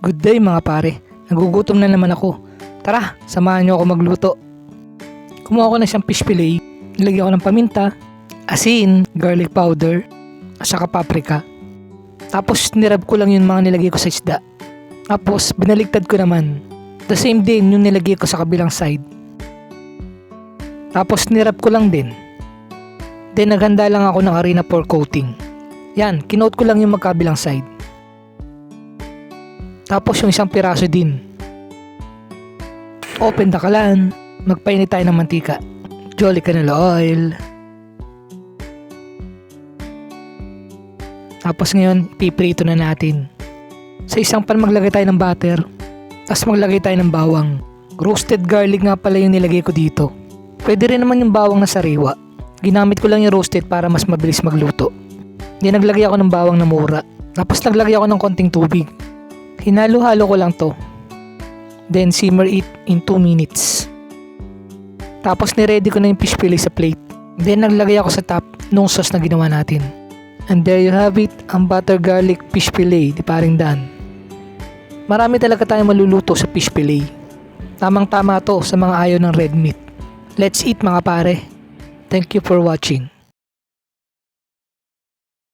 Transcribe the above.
Good day mga pare, nagugutom na naman ako. Tara, samahan niyo ako magluto. Kumuha ko na siyang fish fillet, nilagyan ko ng paminta, asin, garlic powder, at saka paprika. Tapos nirab ko lang yung mga nilagay ko sa isda. Tapos binaligtad ko naman. The same din yung nilagay ko sa kabilang side. Tapos nirab ko lang din. Then naghanda lang ako ng harina for coating. Yan, kinoat ko lang yung magkabilang side. Tapos yung isang piraso din. Open the kalan. Magpainit tayo ng mantika. Jolly canola oil. Tapos ngayon, piprito na natin. Sa isang pan maglagay tayo ng butter. Tapos maglagay tayo ng bawang. Roasted garlic nga pala yung nilagay ko dito. Pwede rin naman yung bawang na sariwa. Ginamit ko lang yung roasted para mas mabilis magluto. Then naglagay ako ng bawang na mura. Tapos naglagay ako ng konting tubig. Hinalo-halo ko lang to. Then simmer it in 2 minutes. Tapos niready ko na yung fish fillet sa plate. Then naglagay ako sa top nung sauce na ginawa natin. And there you have it, ang butter garlic fish fillet ni Paring Dan. Marami talaga tayong maluluto sa fish fillet. Tamang tama to sa mga ayaw ng red meat. Let's eat mga pare. Thank you for watching.